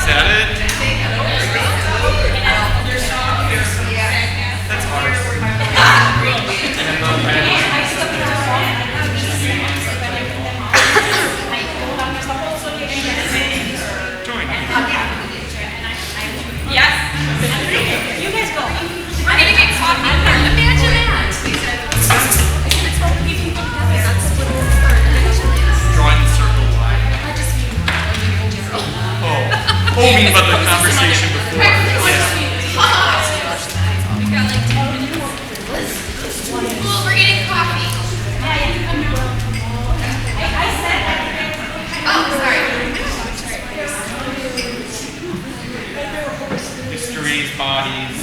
that it? That's ours. Join. Yes. You guys go. I'm gonna get coffee. Imagine that. It's what we people together. That's what we're Drawing the circle line. Oh, you mean about the conversation before? Yeah. Cool, we're getting coffee. Oh, sorry. Histories, bodies.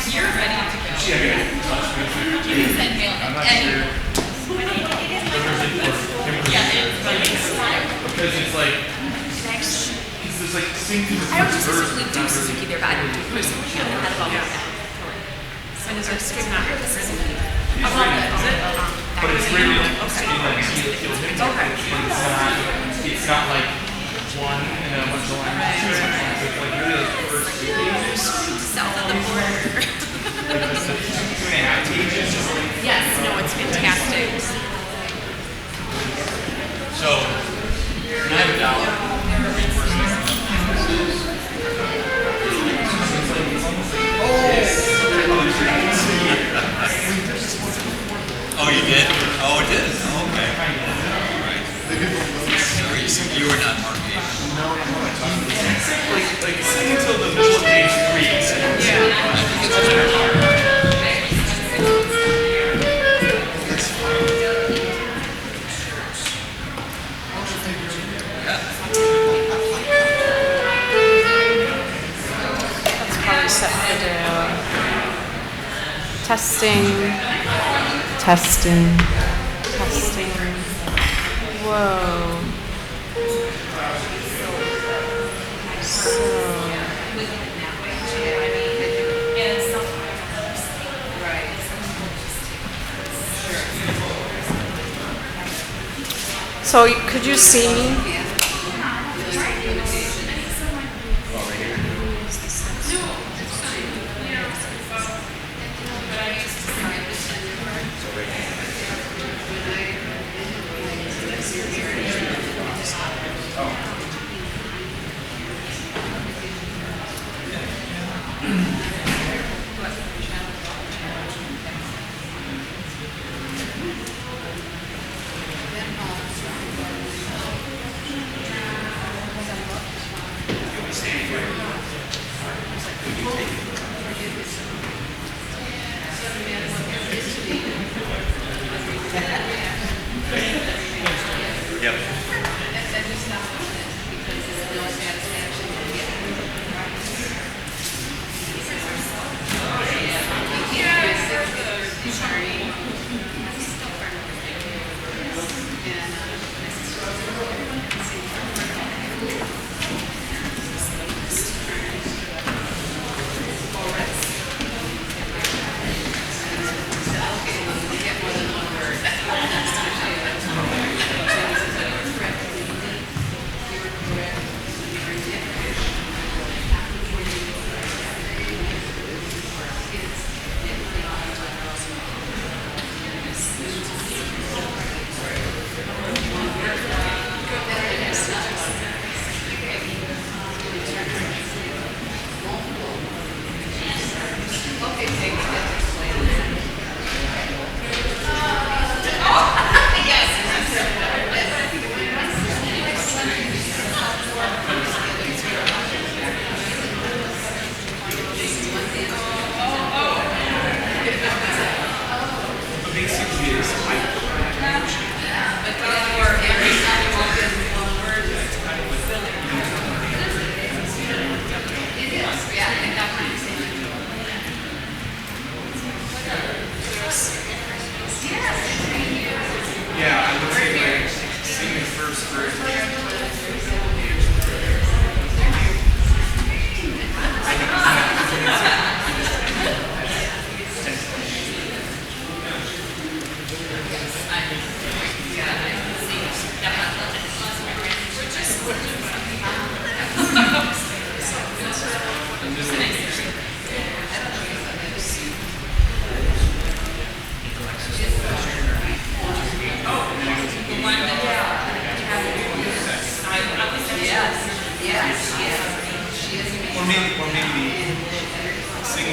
You're ready to go. Yeah, good. You can send me I'm not sure. Because it's like, it's like syncing I don't specifically do Suzuki there, but I don't do person. I haven't had about that. And is there strict not here? This isn't it. It's radio, but it's radio. Okay. Okay. But it's not like one and a bunch of lines. Two lines. It's like really like the first two pages. South of the border. Like the 2.5 pages. Yes, no, it's fantastic. So, Oh, you did? Oh, it did? Oh, okay. All right. So you were not marking. like until the middle of page 3. I think it's That's probably set to do. Testing. Whoa. So could you see me?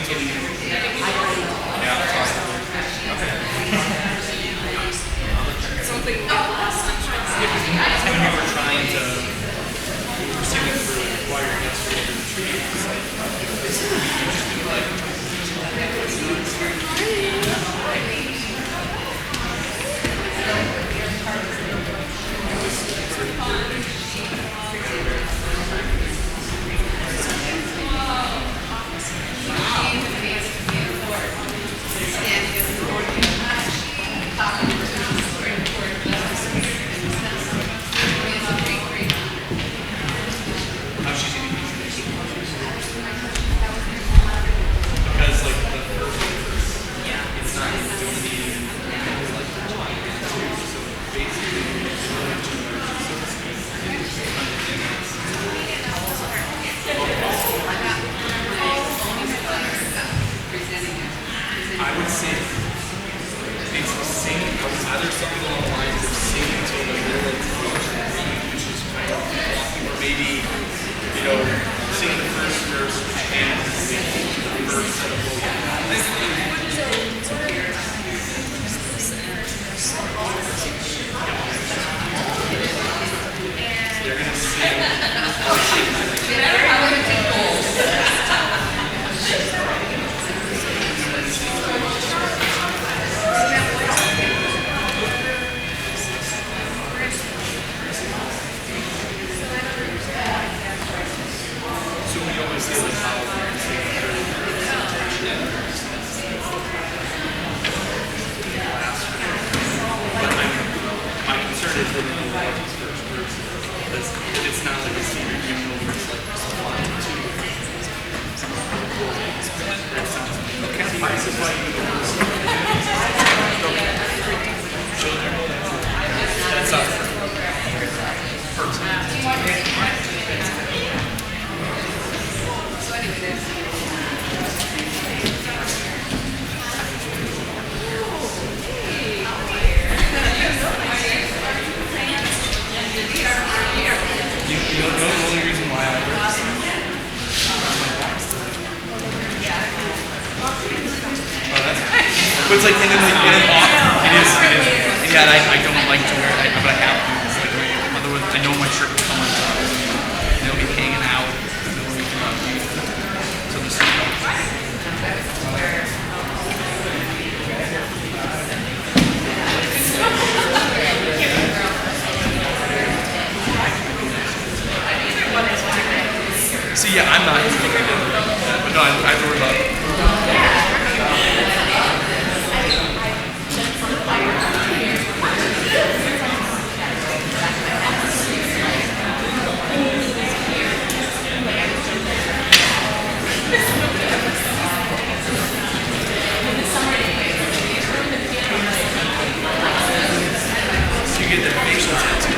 until the end. Yeah, possibly. Okay. Something. When we were trying to pursue it through acquiring that school to retreat, it's like, how she's eating because like the first it's not doing the like so basically I would say it's sing either something along the lines of sing until the middle of the which is kind of or maybe sing the first verse and sing the verse of they're gonna sing so we always say like how my concern is that in these first verses, because it's not like a standard hymnal where it's like just a line or two. That sounds like, okay, this is why you do children. That sounds the only reason why I wear this oh, that's but it's like and then it is yeah I don't like to wear it but I have to it's like, otherwise I know my shirt will come undone and it'll be hanging out so this see, yeah, I'm not. But no, I have to worry about it. So you get that facial tattoo.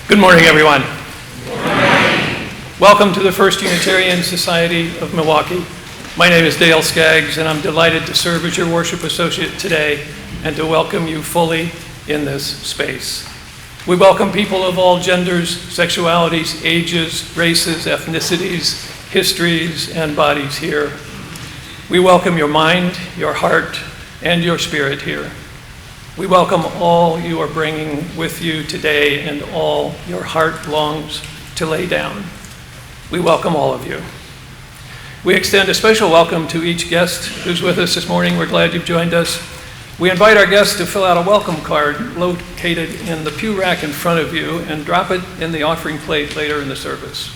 Good morning, everyone. Welcome to the First Unitarian Society of Milwaukee. My name is Dale Skaggs, and I'm delighted to serve as your worship associate today and to welcome you fully in this space. We welcome people of all genders, sexualities, ages, races, ethnicities, histories, and bodies here. We welcome your mind, your heart, and your spirit here. We welcome all you are bringing with you today and all your heart longs to lay down. We welcome all of you. We extend a special welcome to each guest who's with us this morning. We're glad you've joined us. We invite our guests to fill out a welcome card located in the pew rack in front of you and drop it in the offering plate later in the service.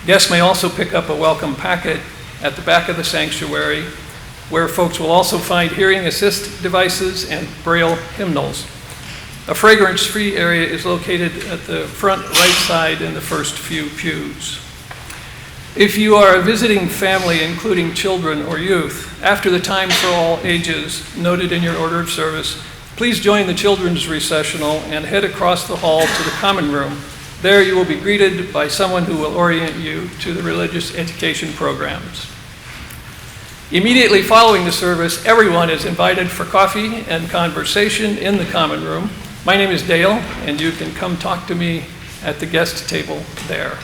Guests may also pick up a welcome packet at the back of the sanctuary, where folks will also find hearing assist devices and Braille hymnals. A fragrance-free area is located at the front right side in the first few pews. If you are a visiting family, including children or youth, after the time for all ages noted in your order of service, please join the children's recessional and head across the hall to the common room. There you will be greeted by someone who will orient you to the religious education programs. Immediately following the service, everyone is invited for coffee and conversation in the common room. My name is Dale, and you can come talk to me at the guest table there.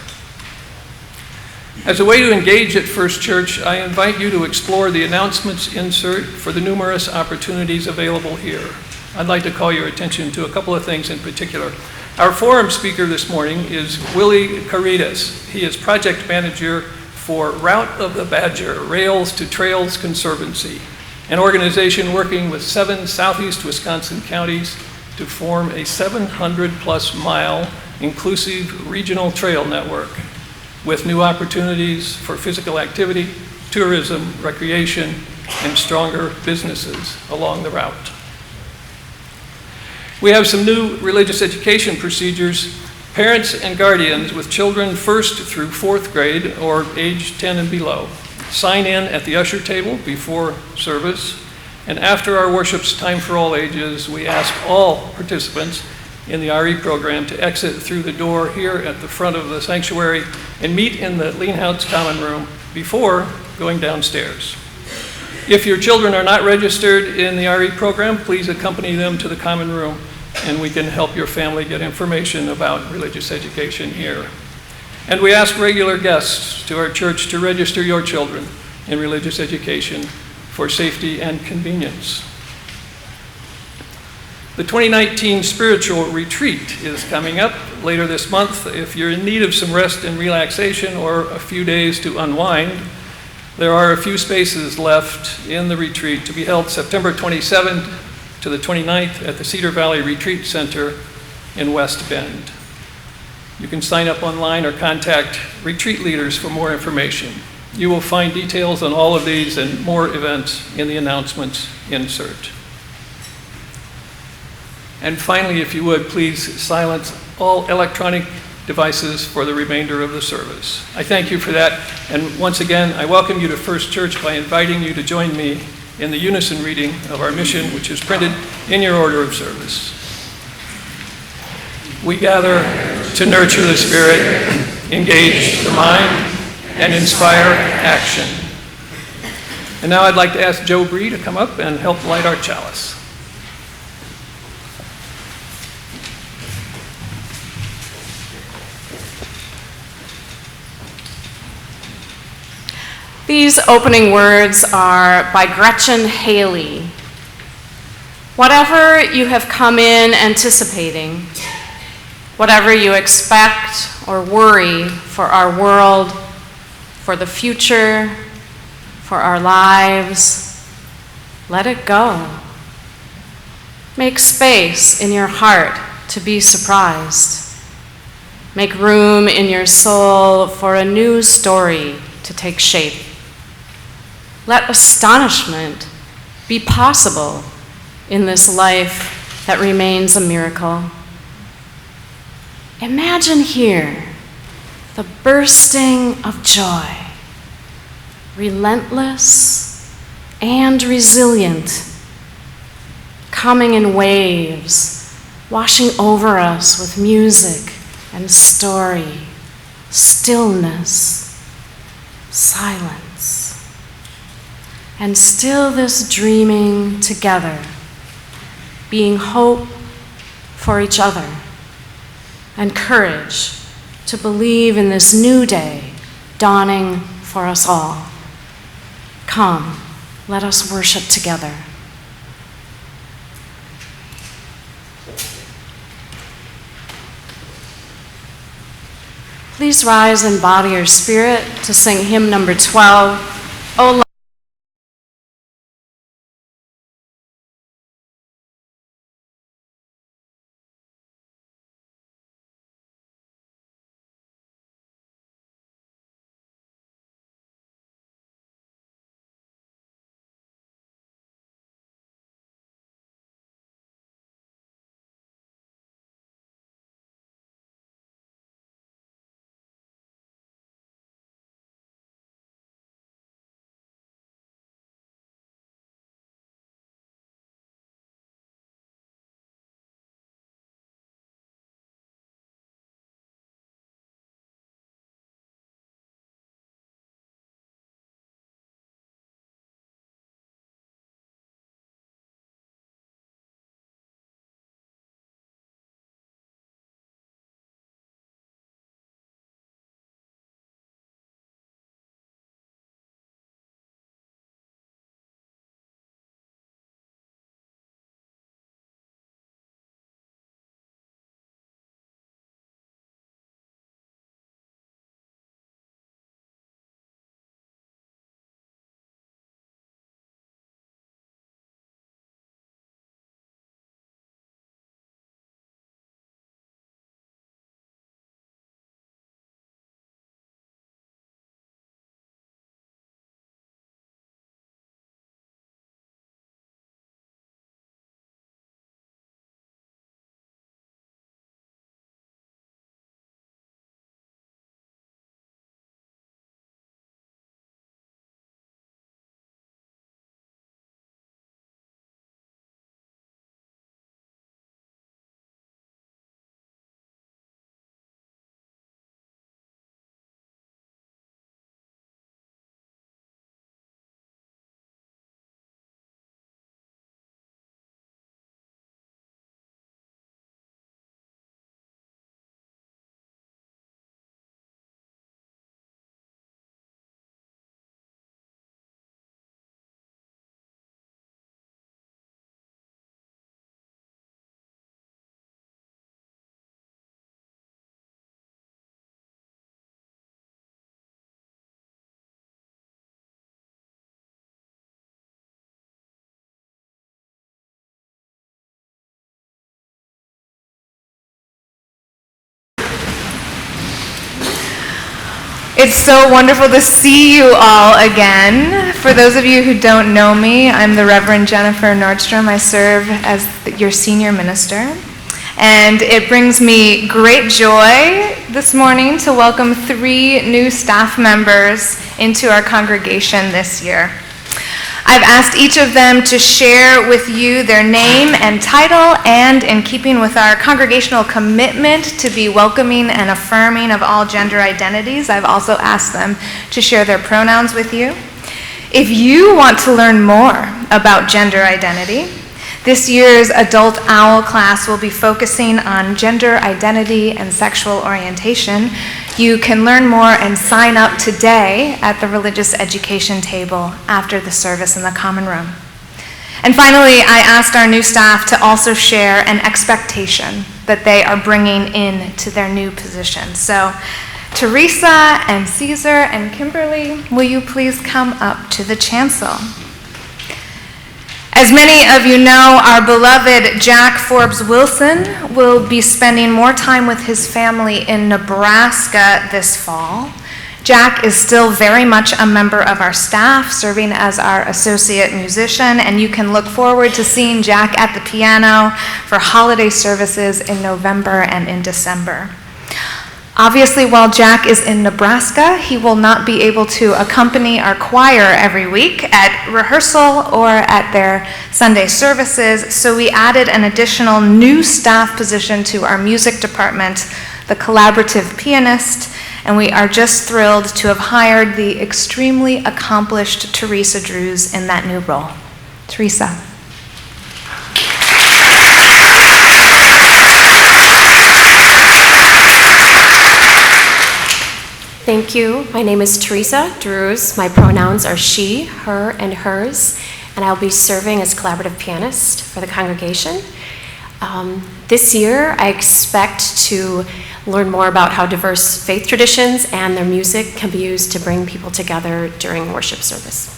As a way to engage at First Church, I invite you to explore the announcements insert for the numerous opportunities available here. I'd like to call your attention to a couple of things in particular. Our forum speaker this morning is Willie Caritas. He is project manager for Route of the Badger, Rails to Trails Conservancy, an organization working with 7 southeast Wisconsin counties to form a 700-plus mile inclusive regional trail network with new opportunities for physical activity, tourism, recreation, and stronger businesses along the route. We have some new religious education procedures. Parents and guardians with children 1st through 4th grade or age 10 and below sign in at the usher table before service, and after our worship's time for all ages, we ask all participants in the RE program to exit through the door here at the front of the sanctuary and meet in the Leanhouse Common Room before going downstairs. If your children are not registered in the RE program, please accompany them to the common room, and we can help your family get information about religious education here. And we ask regular guests to our church to register your children in religious education for safety and convenience. The 2019 Spiritual Retreat is coming up later this month. If you're in need of some rest and relaxation or a few days to unwind, there are a few spaces left in the retreat to be held September 27th to the 29th at the Cedar Valley Retreat Center in West Bend. You can sign up online or contact retreat leaders for more information. You will find details on all of these and more events in the announcements insert. And finally, if you would, please silence all electronic devices for the remainder of the service. I thank you for that, and once again, I welcome you to First Church by inviting you to join me in the unison reading of our mission, which is printed in your order of service. We gather to nurture the spirit, engage the mind, and inspire action. And now I'd like to ask Joe Bree to come up and help light our chalice. These opening words are by Gretchen Haley. Whatever you have come in anticipating, whatever you expect or worry for our world, for the future, for our lives, let it go. Make space in your heart to be surprised. Make room in your soul for a new story to take shape. Let astonishment be possible in this life that remains a miracle. Imagine here the bursting of joy, relentless and resilient, coming in waves, washing over us with music and story, stillness, silence, and still this dreaming together, being hope for each other and courage to believe in this new day dawning for us all. Come, let us worship together. Please rise in body or spirit to sing hymn number 12, O It's so wonderful to see you all again. For those of you who don't know me, I'm the Reverend Jennifer Nordstrom. I serve as your senior minister. And it brings me great joy this morning to welcome 3 new staff members into our congregation this year. I've asked each of them to share with you their name and title, and in keeping with our congregational commitment to be welcoming and affirming of all gender identities, I've also asked them to share their pronouns with you. If you want to learn more about gender identity, this year's Adult OWL class will be focusing on gender identity and sexual orientation. You can learn more and sign up today at the religious education table after the service in the common room. And finally, I asked our new staff to also share an expectation that they are bringing in to their new position. So, Teresa and Caesar and Kimberly, will you please come up to the chancel? As many of you know, our beloved Jack Forbes Wilson will be spending more time with his family in Nebraska this fall. Jack is still very much a member of our staff, serving as our associate musician, and you can look forward to seeing Jack at the piano for holiday services in November and in December. Obviously, while Jack is in Nebraska, he will not be able to accompany our choir every week at rehearsal or at their Sunday services, so we added an additional new staff position to our music department the collaborative pianist, and we are just thrilled to have hired the extremely accomplished Teresa Drews in that new role. Teresa. Thank you. My name is Teresa Drews. My pronouns are she, her, and hers, and I'll be serving as collaborative pianist for the congregation. This year, I expect to learn more about how diverse faith traditions and their music can be used to bring people together during worship service.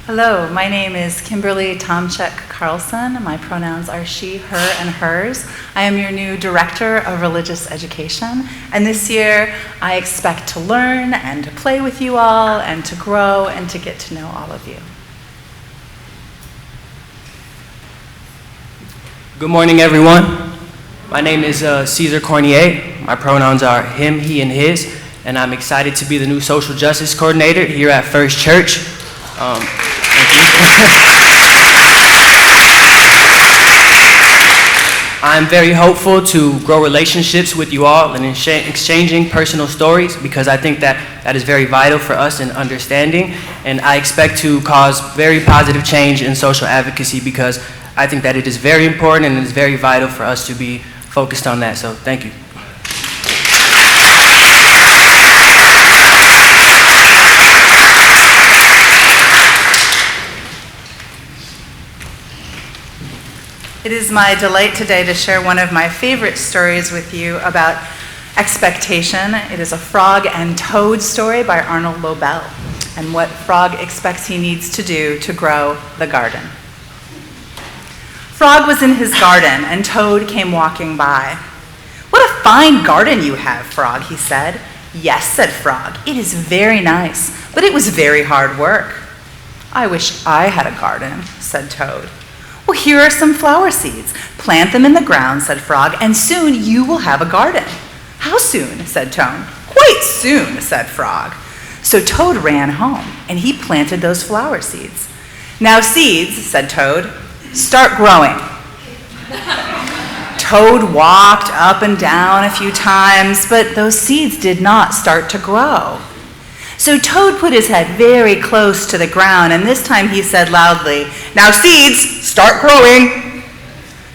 Hello, my name is Kimberly Tomchek Carlson. My pronouns are she, her, and hers. I am your new Director of Religious Education, and this year I expect to learn and to play with you all and to grow and to get to know all of you. Good morning, everyone. My name is Cesar Cornier. My pronouns are him, he, and his, and I'm excited to be the new Social Justice Coordinator here at First Church. Thank you. I'm very hopeful to grow relationships with you all and exchanging personal stories, because I think that is very vital for us in understanding, and I expect to cause very positive change in social advocacy, because I think that it is very important and it is very vital for us to be focused on that. So thank you. It is my delight today to share one of my favorite stories with you about expectation. It is a frog and toad story by Arnold Lobel, and what frog expects he needs to do to grow the garden. Frog was in his garden, and Toad came walking by. "What a fine garden you have, Frog," he said. "Yes," said Frog, "it is very nice, but it was very hard work." "I wish I had a garden," said Toad. "Well, here are some flower seeds. Plant them in the ground," said Frog, "and soon you will have a garden." "How soon?" said Toad. "Quite soon," said Frog. So Toad ran home, and he planted those flower seeds. "Now seeds," said Toad, "start growing." Toad walked up and down a few times, but those seeds did not start to grow. So Toad put his head very close to the ground, and this time he said loudly, "Now seeds, start growing."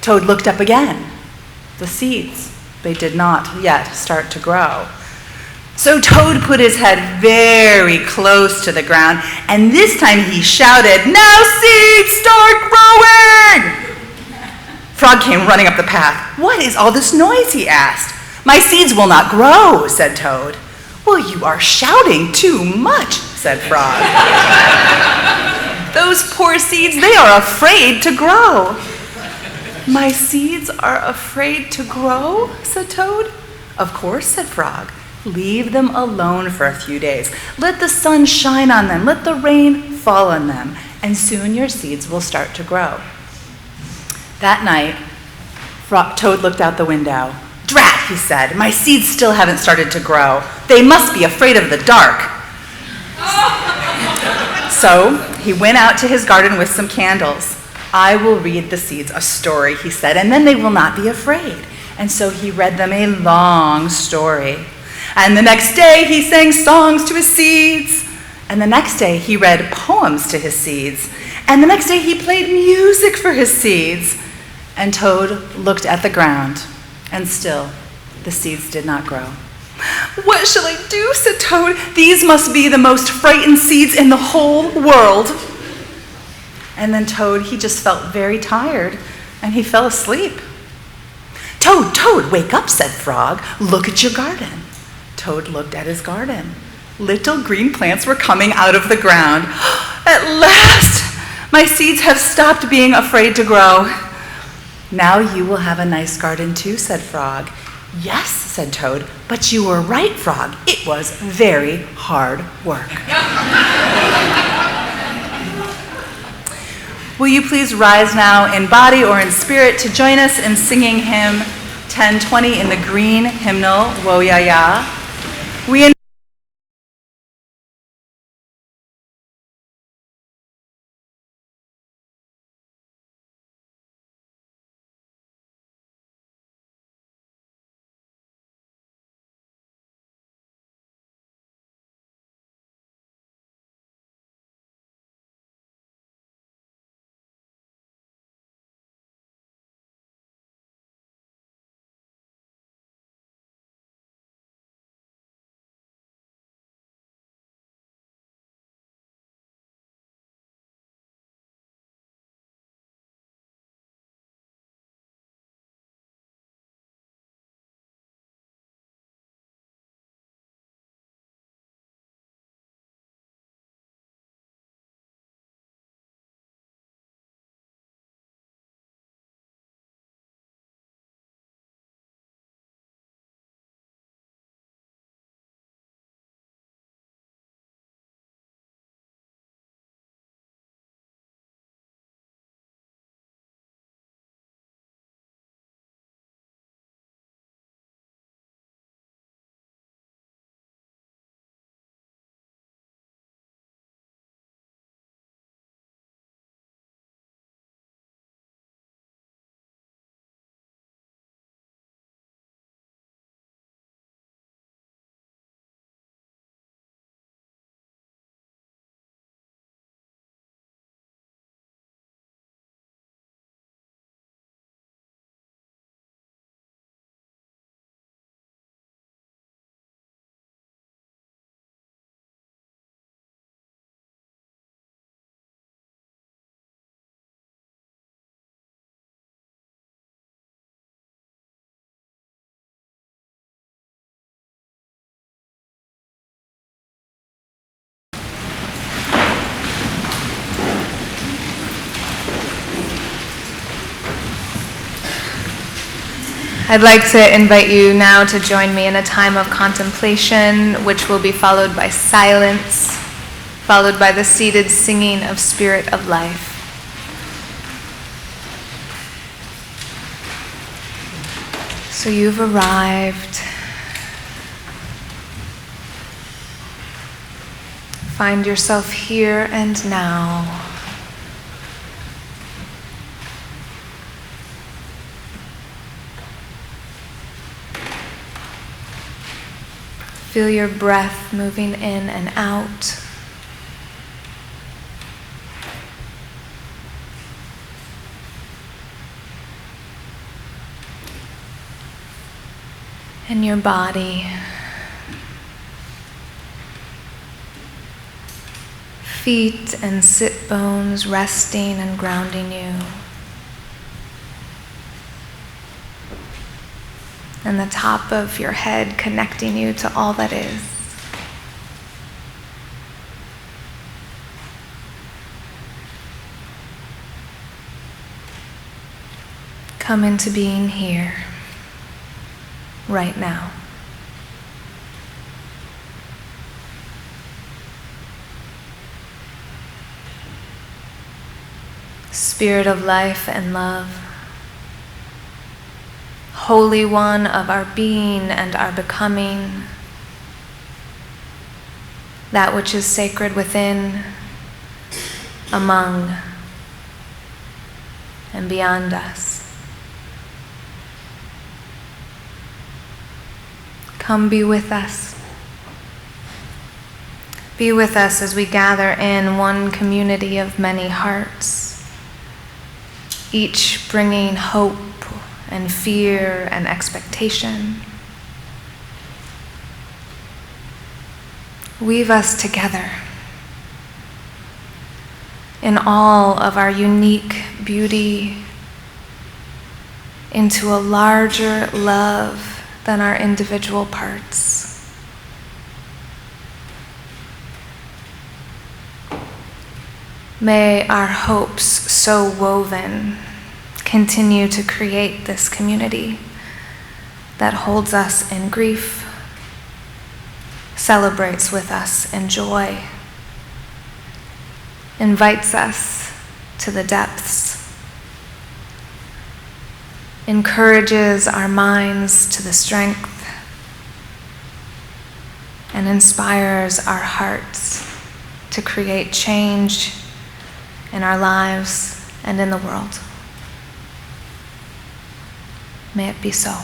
Toad looked up again. The seeds, they did not yet start to grow. So Toad put his head very close to the ground, and this time he shouted, "Now seeds, start growing!" Frog came running up the path. "What is all this noise?" he asked. "My seeds will not grow," said Toad. "Well, you are shouting too much," said Frog. "Those poor seeds, they are afraid to grow." "My seeds are afraid to grow?" said Toad. "Of course," said Frog. "Leave them alone for a few days. Let the sun shine on them. Let the rain fall on them. And soon your seeds will start to grow." That night, Toad looked out the window. "Drat," he said, "my seeds still haven't started to grow. They must be afraid of the dark." So he went out to his garden with some candles. "I will read the seeds a story," he said, "and then they will not be afraid." And so he read them a long story. And the next day he sang songs to his seeds. And the next day he read poems to his seeds. And the next day he played music for his seeds. And Toad looked at the ground, and still the seeds did not grow. "What shall I do?" said Toad. "These must be the most frightened seeds in the whole world." And then Toad, he just felt very tired, and he fell asleep. "Toad, Toad, wake up," said Frog. "Look at your garden." Toad looked at his garden. Little green plants were coming out of the ground. "At last, my seeds have stopped being afraid to grow." "Now you will have a nice garden too," said Frog. "Yes," said Toad, "but you were right, Frog. It was very hard work." Will you please rise now in body or in spirit to join us in singing hymn 1020 in the green hymnal, Wo Ya Ya. We I'd like to invite you now to join me in a time of contemplation, which will be followed by silence, followed by the seated singing of Spirit of Life. So you've arrived. Find yourself here and now. Feel your breath moving in and out. And your body. Feet and sit bones resting and grounding you. And the top of your head connecting you to all that is. Come into being here, right now. Spirit of life and love, Holy One of our being and our becoming, that which is sacred within, among, and beyond us. Come be with us. Be with us as we gather in one community of many hearts, each bringing hope and fear and expectation. Weave us together in all of our unique beauty into a larger love than our individual parts. May our hopes so woven continue to create this community that holds us in grief, celebrates with us in joy, invites us to the depths, encourages our minds to the strength, and inspires our hearts to create change in our lives and in the world. May it be so.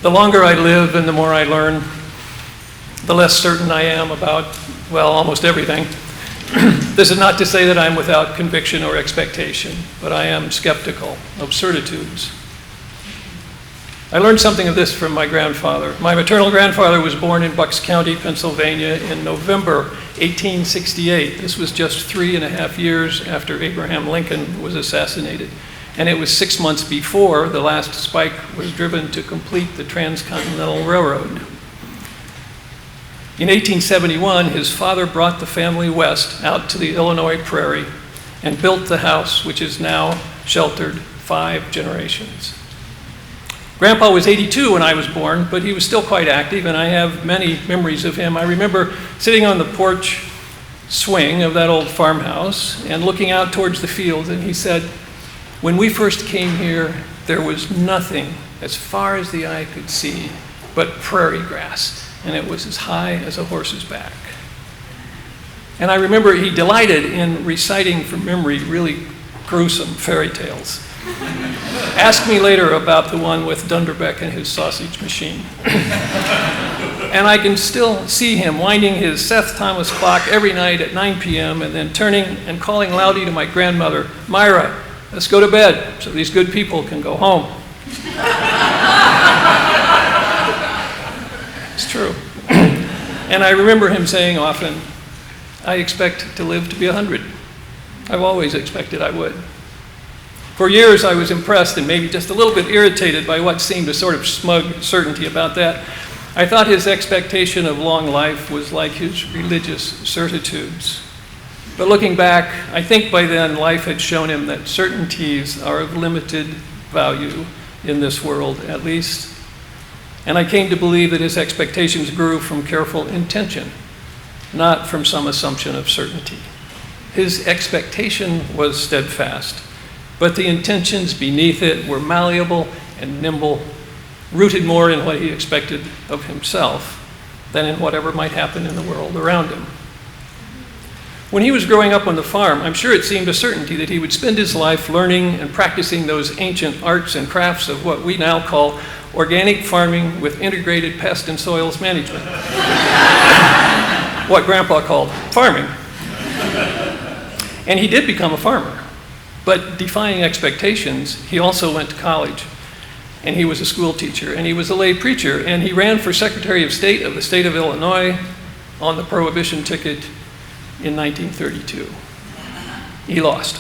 The longer I live and the more I learn, the less certain I am about, well, almost everything. This is not to say that I'm without conviction or expectation, but I am skeptical of certitudes. I learned something of this from my grandfather. My maternal grandfather was born in Bucks County, Pennsylvania in November 1868. This was just 3.5 years after Abraham Lincoln was assassinated. And it was 6 months before the last spike was driven to complete the Transcontinental Railroad. In 1871, his father brought the family west out to the Illinois prairie and built the house which has now sheltered 5 generations. Grandpa was 82 when I was born, but he was still quite active, and I have many memories of him. I remember sitting on the porch swing of that old farmhouse and looking out towards the fields, and he said, "When we first came here, there was nothing as far as the eye could see but prairie grass, and it was as high as a horse's back." And I remember he delighted in reciting from memory really gruesome fairy tales. Ask me later about the one with Dunderbeck and his sausage machine. And I can still see him winding his Seth Thomas clock every night at 9 p.m. and then turning and calling loudly to my grandmother, "Myra, let's go to bed so these good people can go home." It's true. And I remember him saying often, "I expect to live to be 100. I've always expected I would." For years, I was impressed and maybe just a little bit irritated by what seemed a sort of smug certainty about that. I thought his expectation of long life was like his religious certitudes. But looking back, I think by then life had shown him that certainties are of limited value in this world, at least. And I came to believe that his expectations grew from careful intention, not from some assumption of certainty. His expectation was steadfast, but the intentions beneath it were malleable and nimble, rooted more in what he expected of himself than in whatever might happen in the world around him. When he was growing up on the farm, I'm sure it seemed a certainty that he would spend his life learning and practicing those ancient arts and crafts of what we now call organic farming with integrated pest and soils management. What Grandpa called farming. And he did become a farmer. But defying expectations, he also went to college, and he was a school teacher, and he was a lay preacher, and he ran for Secretary of State of the state of Illinois on the Prohibition ticket in 1932. He lost.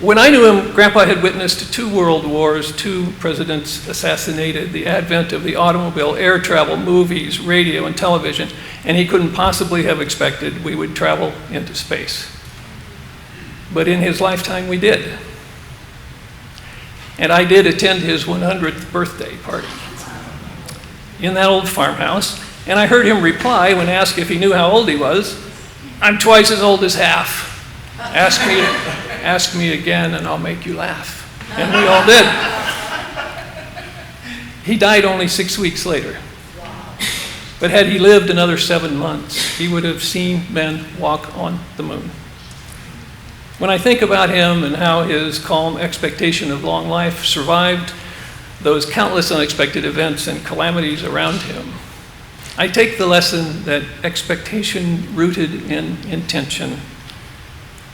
When I knew him, Grandpa had witnessed 2 world wars, 2 presidents assassinated, the advent of the automobile, air travel, movies, radio, and television, and he couldn't possibly have expected we would travel into space. But in his lifetime, we did. And I did attend his 100th birthday party in that old farmhouse. And I heard him reply when asked if he knew how old he was, "I'm twice as old as half. Ask me again and I'll make you laugh." And we all did. He died only 6 weeks later. But had he lived another 7 months, he would have seen men walk on the moon. When I think about him and how his calm expectation of long life survived those countless unexpected events and calamities around him, I take the lesson that expectation rooted in intention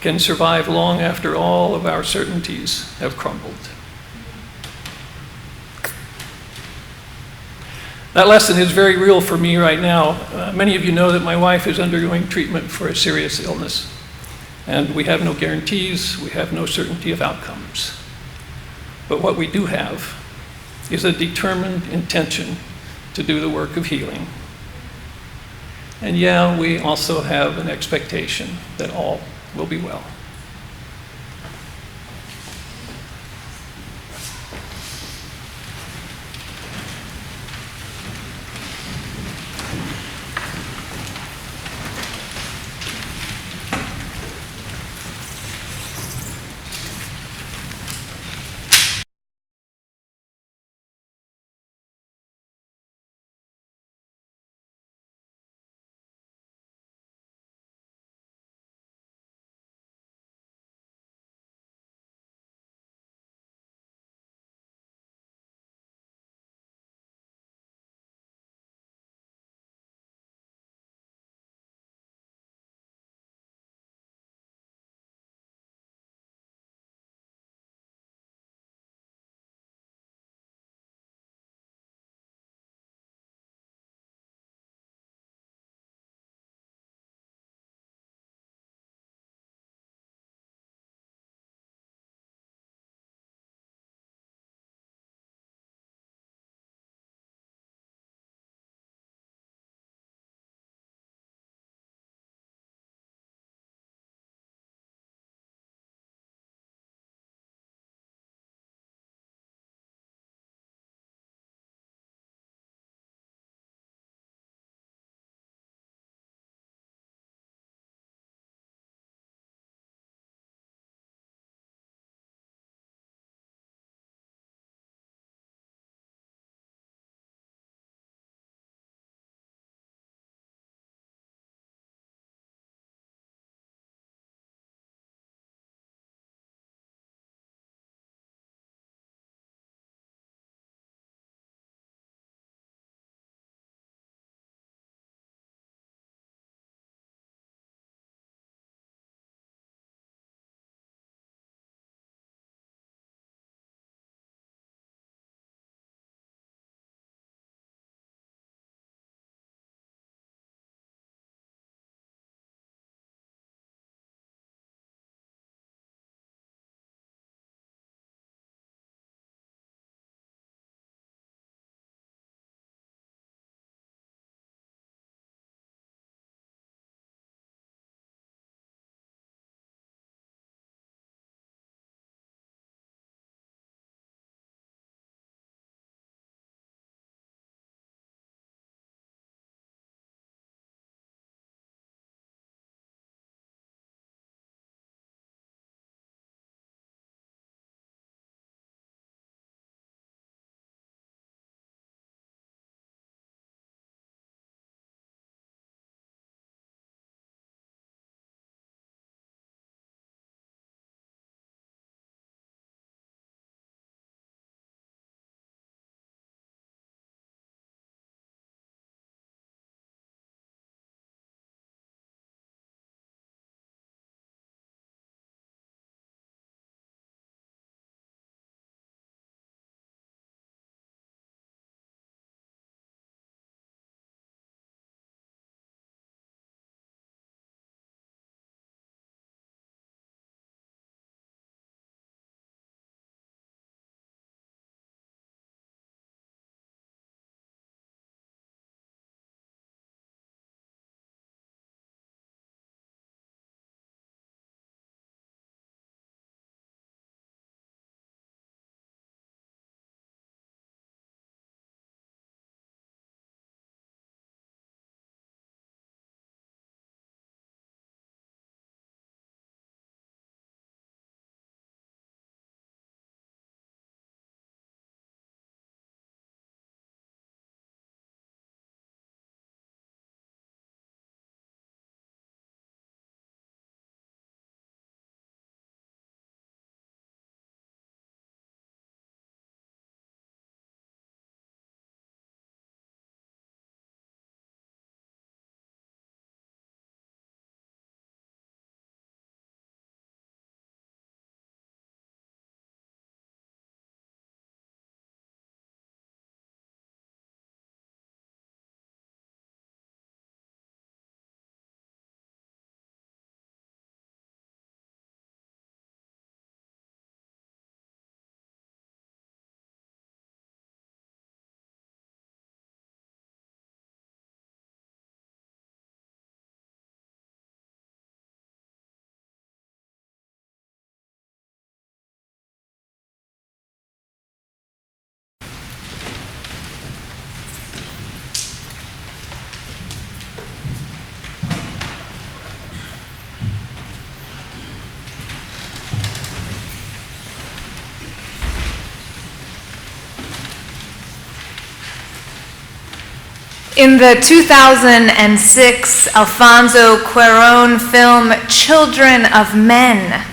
can survive long after all of our certainties have crumbled. That lesson is very real for me right now. Many of you know that my wife is undergoing treatment for a serious illness. And we have no guarantees, we have no certainty of outcomes. But what we do have is a determined intention to do the work of healing. And yeah, we also have an expectation that all will be well. In the 2006 Alfonso Cuarón film, Children of Men,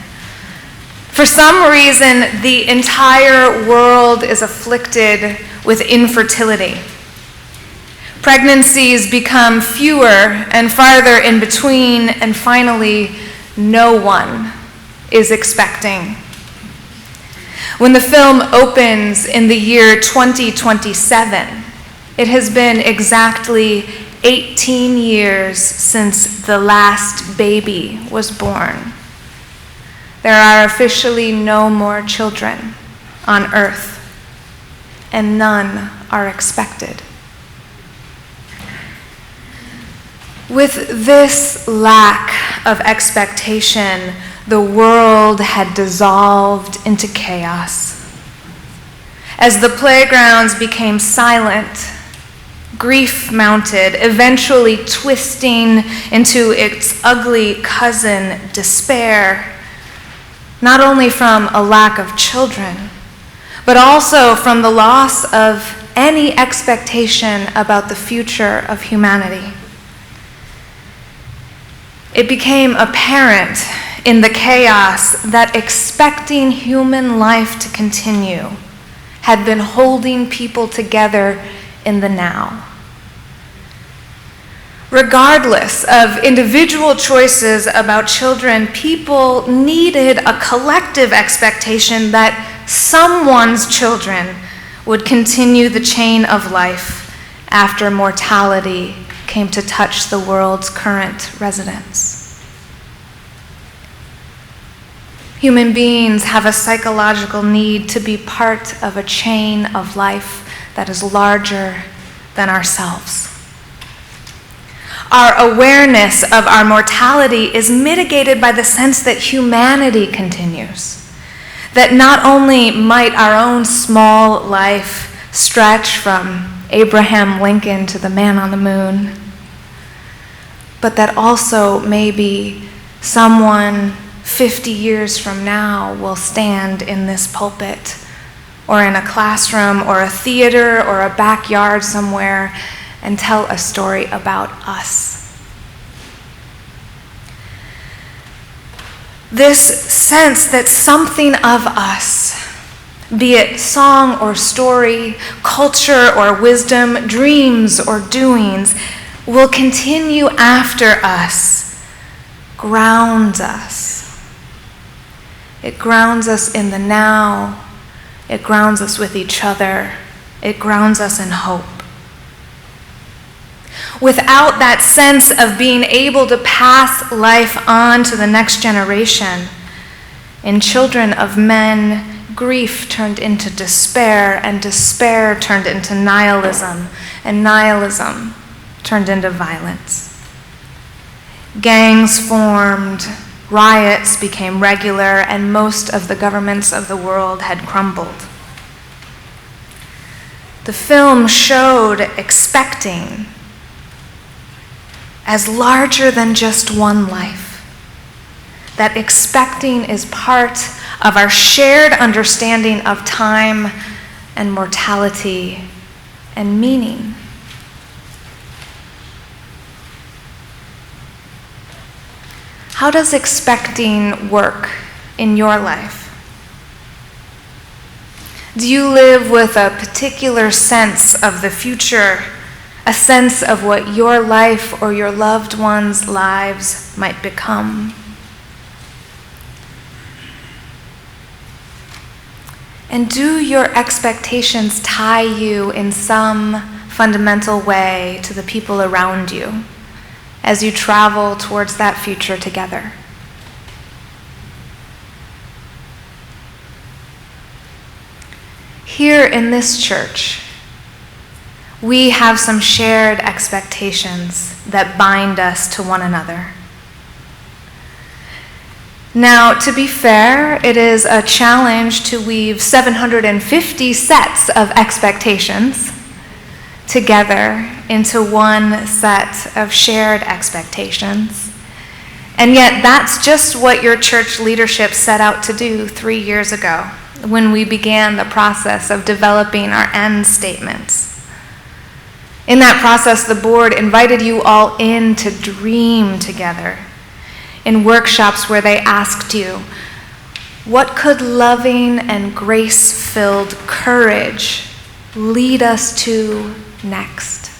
for some reason, the entire world is afflicted with infertility. Pregnancies become fewer and farther in between, and finally, no one is expecting. When the film opens in the year 2027, it has been exactly 18 years since the last baby was born. There are officially no more children on earth, and none are expected. With this lack of expectation, the world had dissolved into chaos. As the playgrounds became silent, grief mounted, eventually twisting into its ugly cousin, despair, not only from a lack of children, but also from the loss of any expectation about the future of humanity. It became apparent in the chaos that expecting human life to continue had been holding people together in the now. Regardless of individual choices about children, people needed a collective expectation that someone's children would continue the chain of life after mortality came to touch the world's current residents. Human beings have a psychological need to be part of a chain of life that is larger than ourselves. Our awareness of our mortality is mitigated by the sense that humanity continues, that not only might our own small life stretch from Abraham Lincoln to the man on the moon, but that also maybe someone 50 years from now will stand in this pulpit or in a classroom or a theater or a backyard somewhere and tell a story about us. This sense that something of us, be it song or story, culture or wisdom, dreams or doings, will continue after us, grounds us. It grounds us in the now. It grounds us with each other. It grounds us in hope. Without that sense of being able to pass life on to the next generation, in Children of Men, grief turned into despair, and despair turned into nihilism, and nihilism turned into violence. Gangs formed, riots became regular, and most of the governments of the world had crumbled. The film showed expecting as larger than just one life, that expecting is part of our shared understanding of time and mortality and meaning. How does expecting work in your life? Do you live with a particular sense of the future, a sense of what your life or your loved ones' lives might become? And do your expectations tie you in some fundamental way to the people around you as you travel towards that future together? Here in this church, we have some shared expectations that bind us to one another. Now, to be fair, it is a challenge to weave 750 sets of expectations together into one set of shared expectations. And yet, that's just what your church leadership set out to do 3 years ago when we began the process of developing our end statements. In that process, the board invited you all in to dream together in workshops where they asked you, what could loving and grace-filled courage lead us to next?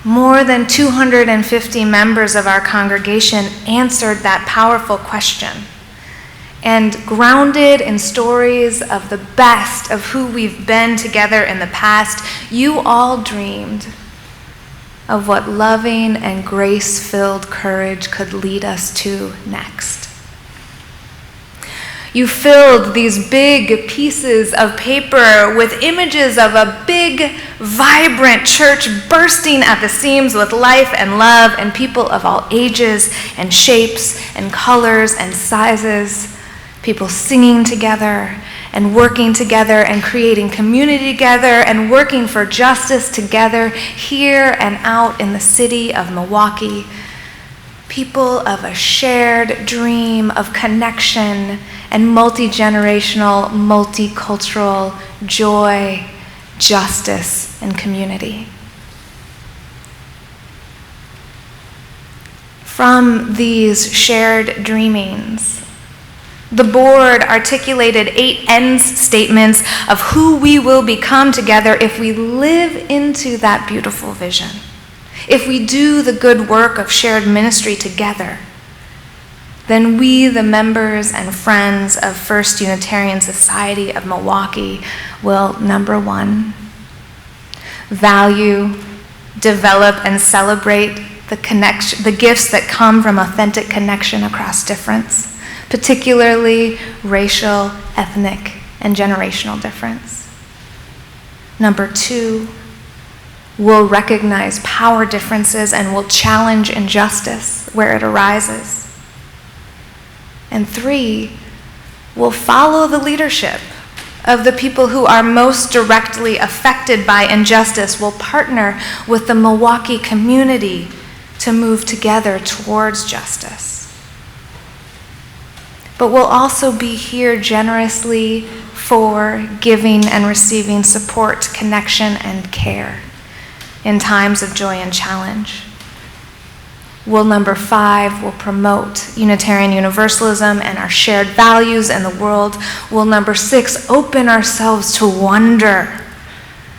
More than 250 members of our congregation answered that powerful question. And grounded in stories of the best of who we've been together in the past, you all dreamed of what loving and grace-filled courage could lead us to next. You filled these big pieces of paper with images of a big, vibrant church bursting at the seams with life and love and people of all ages and shapes and colors and sizes, people singing together and working together and creating community together and working for justice together here and out in the city of Milwaukee. People of a shared dream of connection and multi-generational, multicultural joy, justice, and community. From these shared dreamings, the board articulated 8 end statements of who we will become together if we live into that beautiful vision, if we do the good work of shared ministry together. Then we, the members and friends of First Unitarian Society of Milwaukee, will, number 1, value, develop, and celebrate the gifts that come from authentic connection across difference, particularly racial, ethnic, and generational difference. Number 2, we'll recognize power differences and will challenge injustice where it arises. And 3, we'll follow the leadership of the people who are most directly affected by injustice. We'll partner with the Milwaukee community to move together towards justice. But we'll also be here generously for giving and receiving support, connection, and care in times of joy and challenge. We'll, number 5, will promote Unitarian Universalism and our shared values in the world. We'll, number 6, open ourselves to wonder,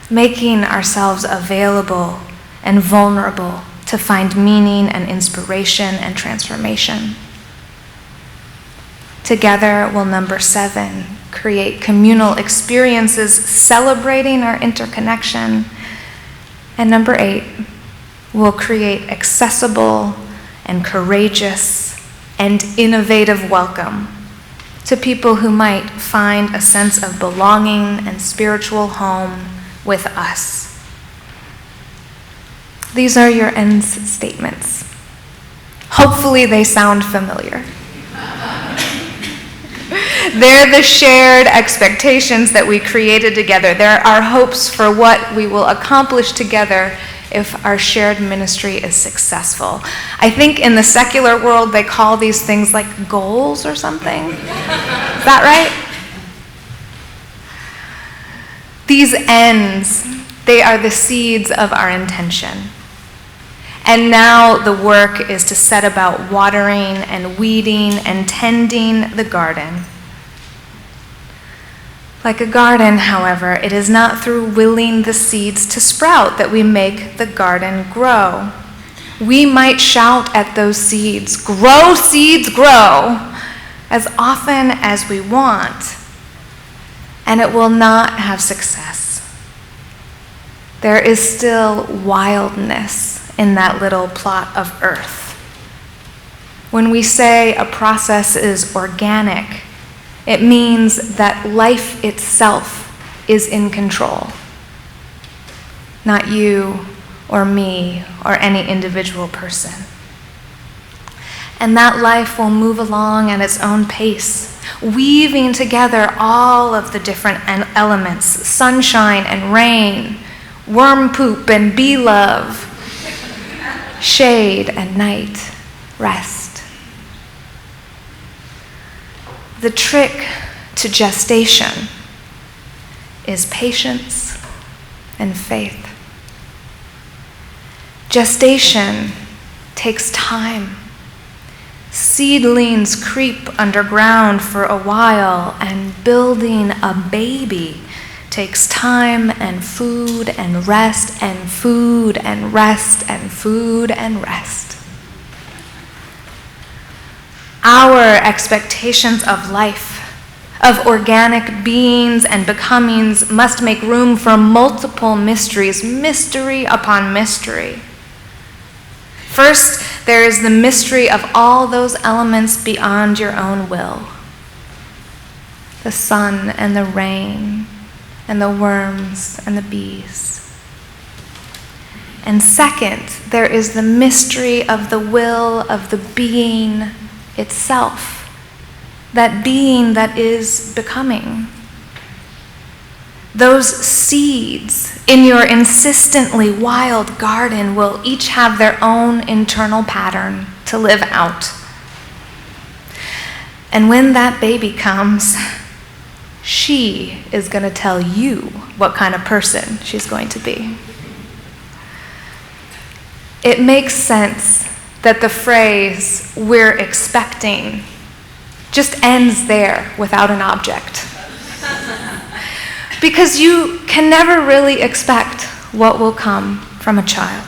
making ourselves available and vulnerable to find meaning and inspiration and transformation. Together, we'll, number 7, create communal experiences celebrating our interconnection. And number 8, we'll create accessible and courageous and innovative welcome to people who might find a sense of belonging and spiritual home with us. These are your end statements. Hopefully they sound familiar. They're the shared expectations that we created together. They're our hopes for what we will accomplish together if our shared ministry is successful. I think in the secular world they call these things like goals or something. Is that right? These ends, they are the seeds of our intention. And now the work is to set about watering and weeding and tending the garden. Like a garden, however, it is not through willing the seeds to sprout that we make the garden grow. We might shout at those seeds, "Grow, seeds, grow," as often as we want, and it will not have success. There is still wildness in that little plot of earth. When we say a process is organic, it means that life itself is in control, not you or me or any individual person. And that life will move along at its own pace, weaving together all of the different elements, sunshine and rain, worm poop and bee love, shade and night, rest. The trick to gestation is patience and faith. Gestation takes time. Seedlings creep underground for a while, and building a baby takes time and food and rest and food and rest and food and rest. Our expectations of life, of organic beings and becomings, must make room for multiple mysteries, mystery upon mystery. First, there is the mystery of all those elements beyond your own will. The sun and the rain and the worms and the bees. And second, there is the mystery of the will of the being itself, that being that is becoming. Those seeds in your insistently wild garden will each have their own internal pattern to live out. And when that baby comes, she is going to tell you what kind of person she's going to be. It makes sense that the phrase, "we're expecting," just ends there without an object. Because you can never really expect what will come from a child.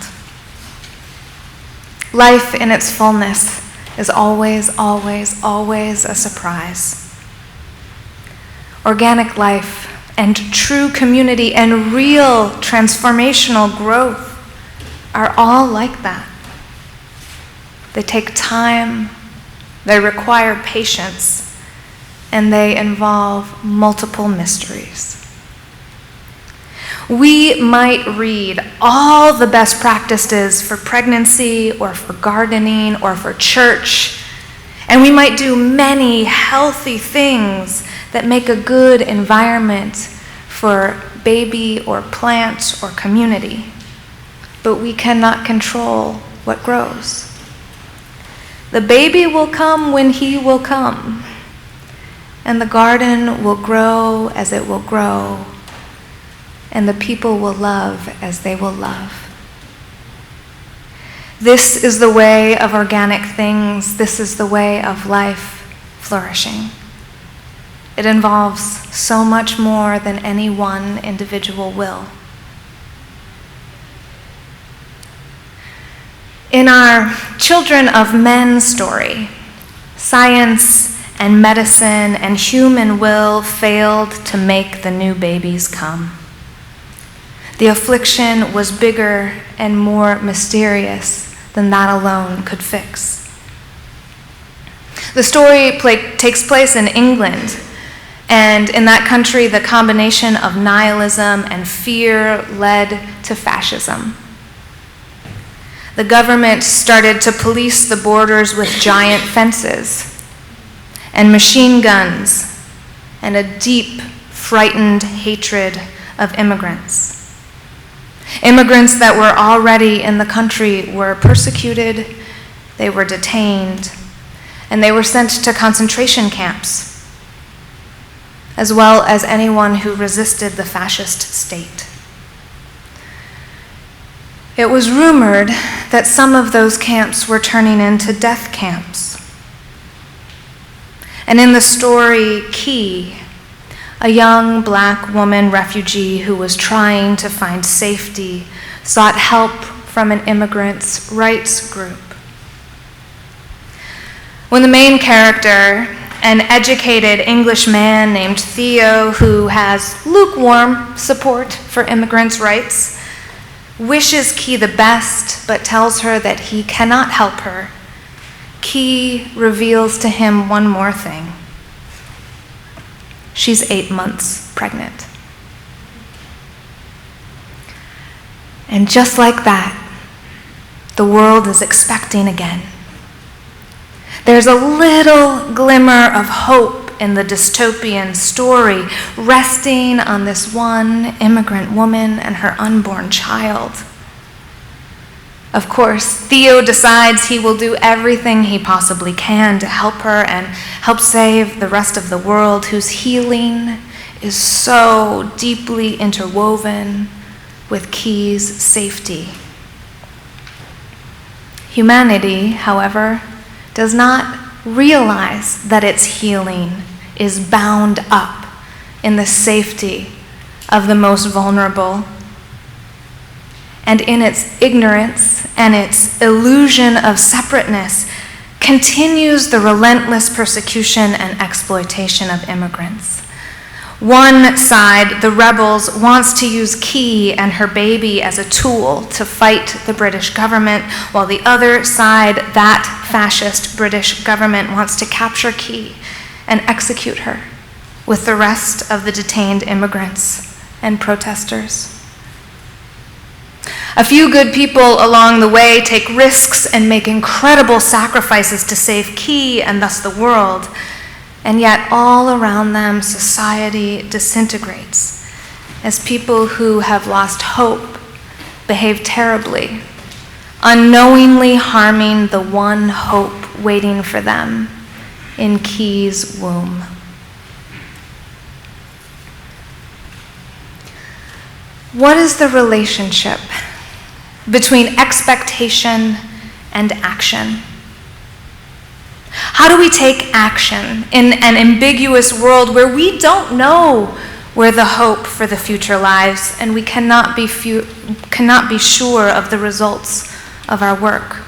Life in its fullness is always, always, always a surprise. Organic life and true community and real transformational growth are all like that. They take time, they require patience, and they involve multiple mysteries. We might read all the best practices for pregnancy or for gardening or for church, and we might do many healthy things that make a good environment for baby or plant or community, but we cannot control what grows. The baby will come when he will come, and the garden will grow as it will grow, and the people will love as they will love. This is the way of organic things. This is the way of life flourishing. It involves so much more than any one individual will. In our Children of Men story, science and medicine and human will failed to make the new babies come. The affliction was bigger and more mysterious than that alone could fix. The story takes place in England, and in that country, the combination of nihilism and fear led to fascism. The government started to police the borders with giant fences and machine guns and a deep, frightened hatred of immigrants. Immigrants that were already in the country were persecuted, they were detained, and they were sent to concentration camps, as well as anyone who resisted the fascist state. It was rumored that some of those camps were turning into death camps. And in the story, Key, a young black woman refugee who was trying to find safety, sought help from an immigrants' rights group. When the main character, an educated English man named Theo, who has lukewarm support for immigrants' rights, wishes Key the best, but tells her that he cannot help her, Key reveals to him one more thing. She's 8 months pregnant. And just like that, the world is expecting again. There's a little glimmer of hope in the dystopian story, resting on this one immigrant woman and her unborn child. Of course, Theo decides he will do everything he possibly can to help her and help save the rest of the world, whose healing is so deeply interwoven with Key's safety. Humanity, however, does not realize that its healing is bound up in the safety of the most vulnerable, and in its ignorance and its illusion of separateness continues the relentless persecution and exploitation of immigrants. One side, the rebels, wants to use Key and her baby as a tool to fight the British government, while the other side, that fascist British government, wants to capture Key and execute her with the rest of the detained immigrants and protesters. A few good people along the way take risks and make incredible sacrifices to save Key and thus the world. And yet all around them, society disintegrates as people who have lost hope behave terribly, unknowingly harming the one hope waiting for them in Key's womb. What is the relationship between expectation and action? How do we take action in an ambiguous world where we don't know where the hope for the future lies, and we cannot be sure of the results of our work?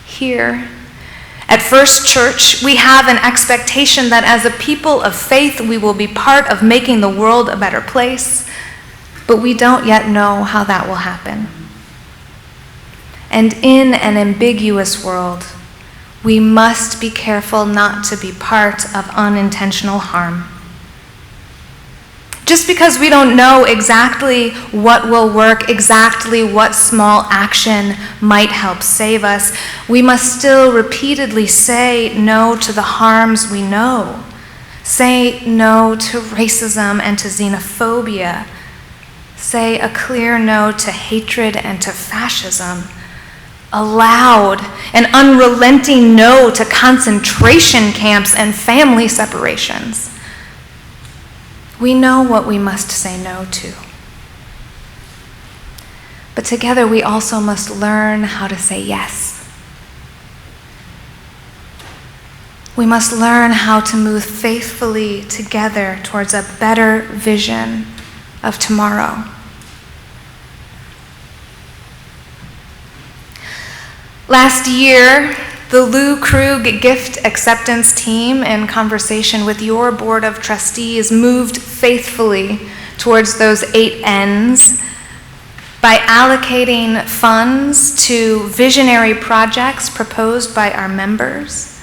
Here at First Church, we have an expectation that as a people of faith, we will be part of making the world a better place, but we don't yet know how that will happen. And in an ambiguous world, we must be careful not to be part of unintentional harm. Just because we don't know exactly what will work, exactly what small action might help save us, we must still repeatedly say no to the harms we know. Say no to racism and to xenophobia. Say a clear no to hatred and to fascism. A loud and unrelenting no to concentration camps and family separations. We know what we must say no to. But together we also must learn how to say yes. We must learn how to move faithfully together towards a better vision of tomorrow. Last year, the Lou Krug gift acceptance team, in conversation with your board of trustees, moved faithfully towards those 8 N's by allocating funds to visionary projects proposed by our members.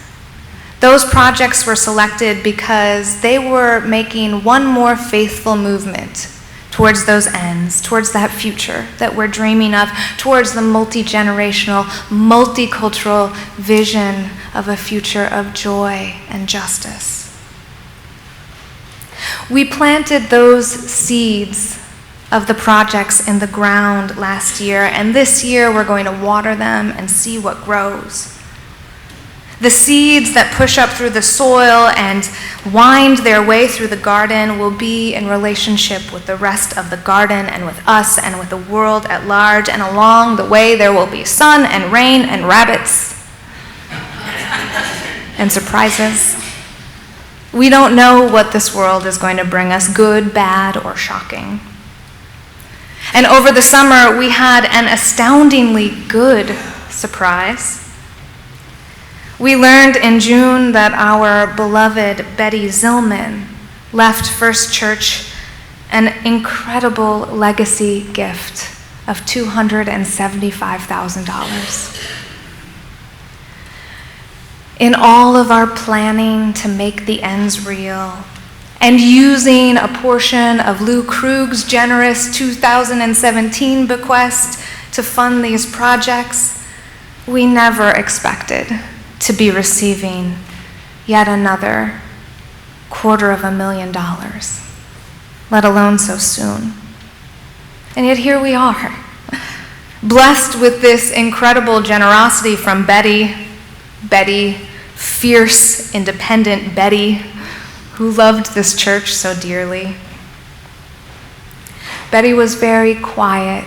Those projects were selected because they were making one more faithful movement towards those ends, towards that future that we're dreaming of, towards the multi-generational, multicultural vision of a future of joy and justice. We planted those seeds of the projects in the ground last year, and this year we're going to water them and see what grows. The seeds that push up through the soil and wind their way through the garden will be in relationship with the rest of the garden and with us and with the world at large, and along the way there will be sun and rain and rabbits and surprises. We don't know what this world is going to bring us, good, bad, or shocking. And over the summer, we had an astoundingly good surprise. We learned in June that our beloved Betty Zillman left First Church an incredible legacy gift of $275,000. In all of our planning to make the ends real, and using a portion of Lou Krug's generous 2017 bequest to fund these projects, we never expected to be receiving yet another $250,000, let alone so soon. And yet here we are, blessed with this incredible generosity from Betty, fierce, independent Betty, who loved this church so dearly. Betty was very quiet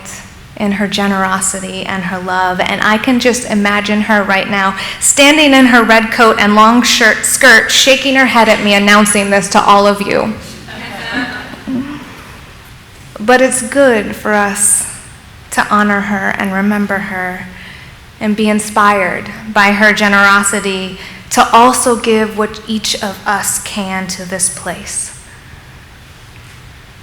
in her generosity and her love, and I can just imagine her right now standing in her red coat and long skirt, shaking her head at me, announcing this to all of you. But it's good for us to honor her and remember her and be inspired by her generosity to also give what each of us can to this place.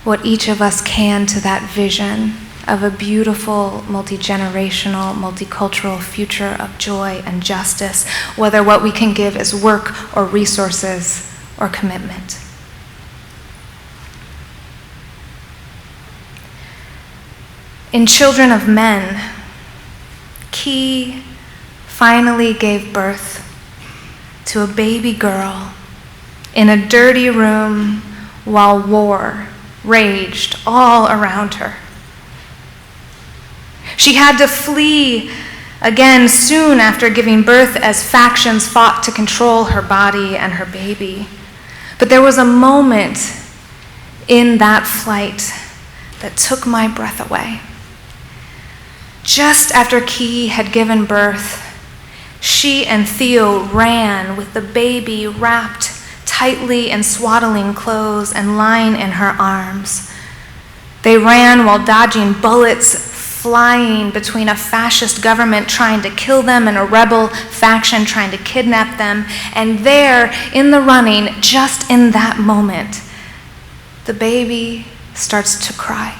What each of us can to that vision of a beautiful, multi-generational, multicultural future of joy and justice, whether what we can give is work or resources or commitment. In Children of Men, Key finally gave birth to a baby girl in a dirty room while war raged all around her. She had to flee again soon after giving birth as factions fought to control her body and her baby. But there was a moment in that flight that took my breath away. Just after Key had given birth, she and Theo ran with the baby wrapped tightly in swaddling clothes and lying in her arms. They ran while dodging bullets flying between a fascist government trying to kill them and a rebel faction trying to kidnap them. And there, in the running, just in that moment, the baby starts to cry.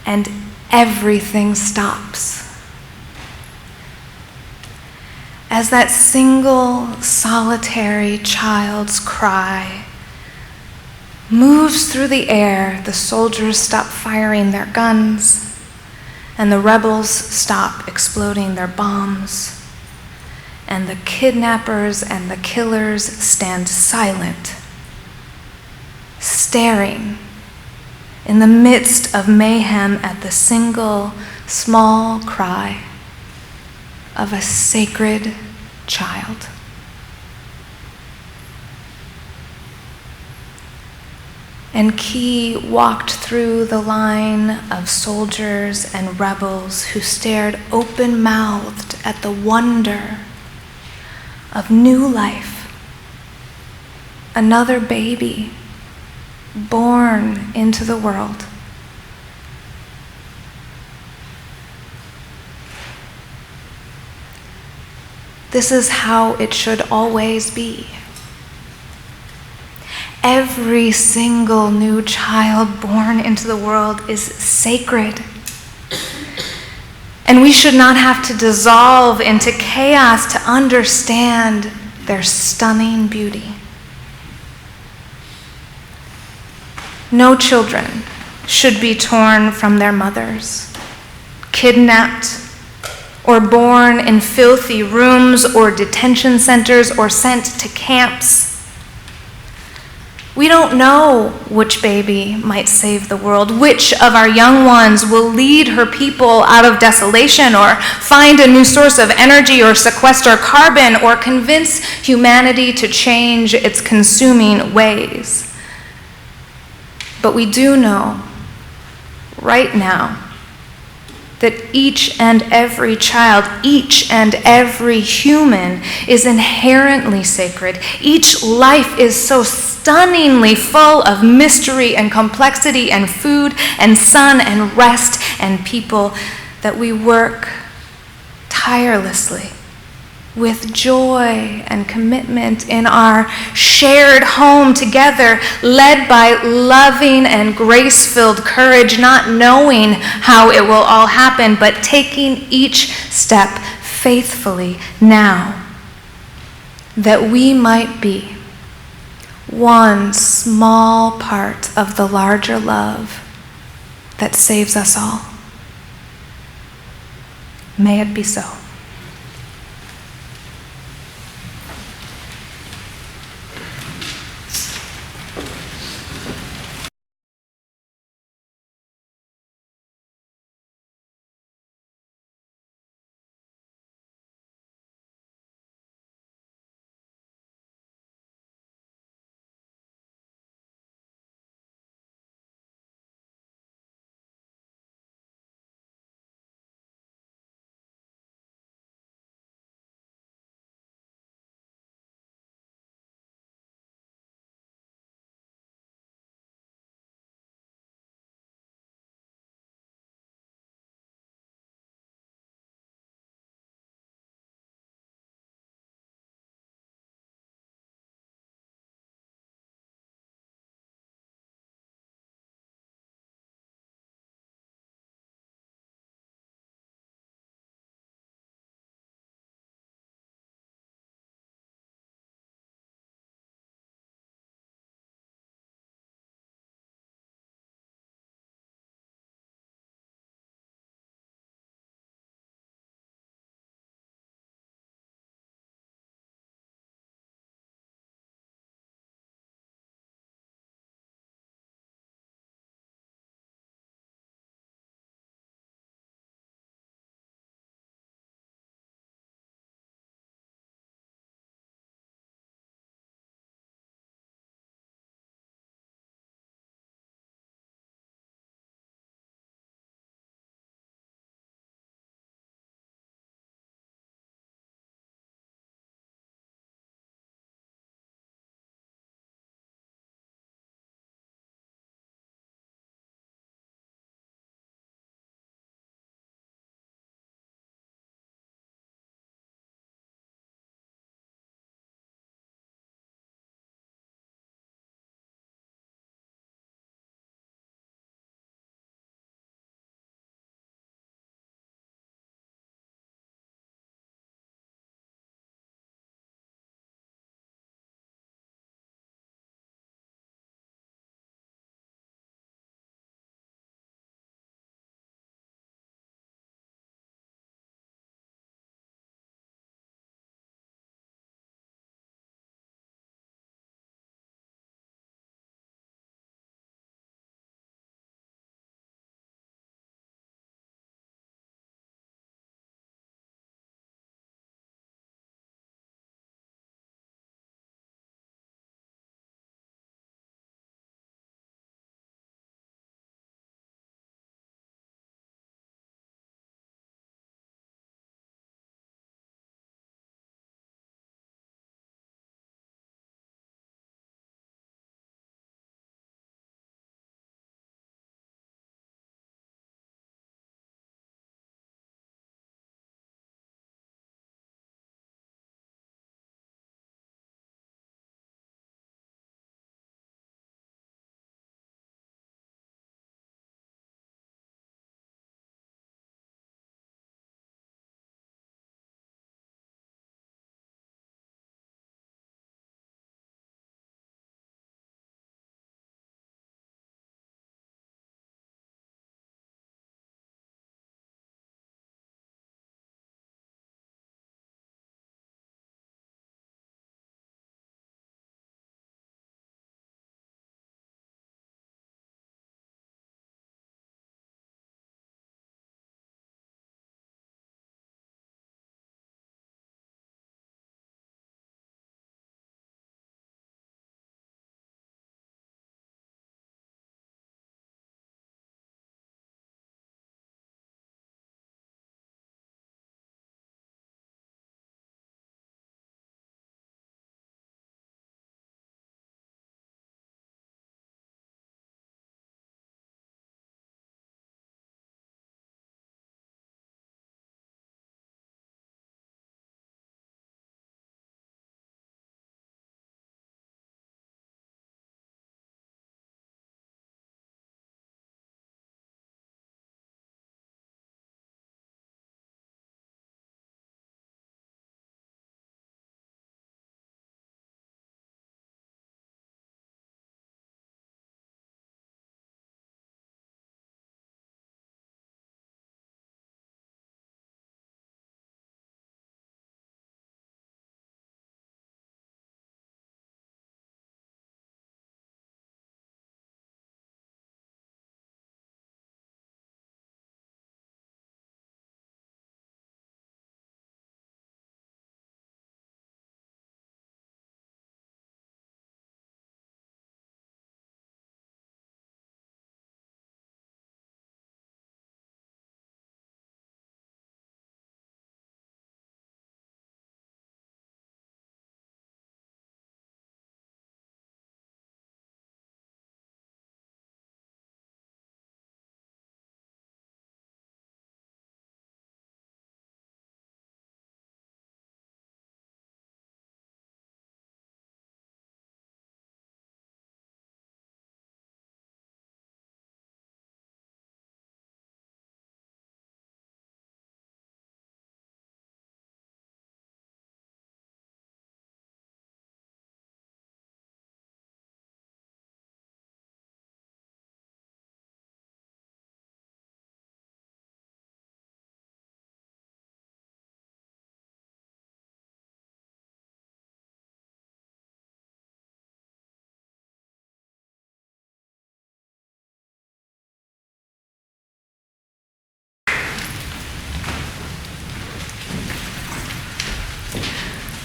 And everything stops. As that single, solitary child's cry moves through the air, the soldiers stop firing their guns, and the rebels stop exploding their bombs, and the kidnappers and the killers stand silent, staring in the midst of mayhem at the single, small cry of a sacred child. And Key walked through the line of soldiers and rebels who stared open-mouthed at the wonder of new life, another baby born into the world. This is how it should always be. Every single new child born into the world is sacred. And we should not have to dissolve into chaos to understand their stunning beauty. No children should be torn from their mothers, kidnapped, or born in filthy rooms or detention centers or sent to camps. We don't know which baby might save the world, which of our young ones will lead her people out of desolation or find a new source of energy or sequester carbon or convince humanity to change its consuming ways. But we do know right now that each and every child, each and every human is inherently sacred. Each life is so stunningly full of mystery and complexity and food and sun and rest and people that we work tirelessly with joy and commitment in our shared home together, led by loving and grace-filled courage, not knowing how it will all happen, but taking each step faithfully now, that we might be one small part of the larger love that saves us all. May it be so.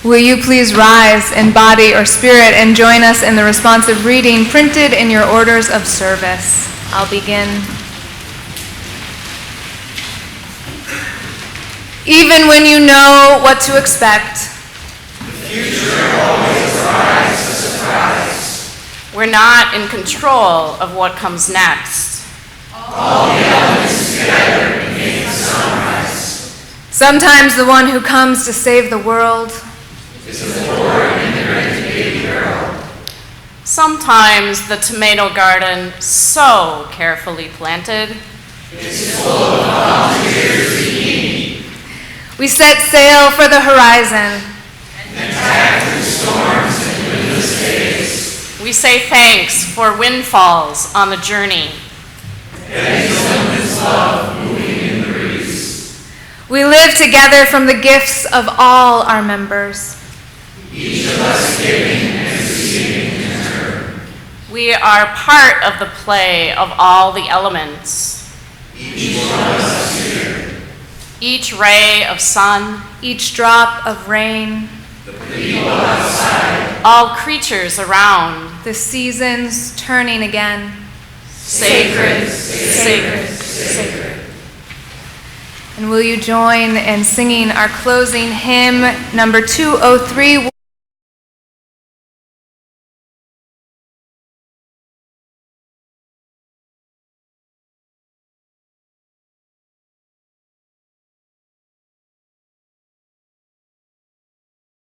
Will you please rise in body or spirit and join us in the responsive reading printed in your orders of service? I'll begin. Even when you know what to expect, we're not in control of what comes next. sometimes the one who comes to save the world Sometimes the tomato garden, so carefully planted, we set sail for the horizon. we say thanks for windfalls on the journey. We live together from the gifts of all our members. We are part of the play of all the elements. Each ray of sun, Each drop of rain, all creatures around, the seasons turning again. sacred, sacred, sacred. And will you join in singing our closing hymn, number 203?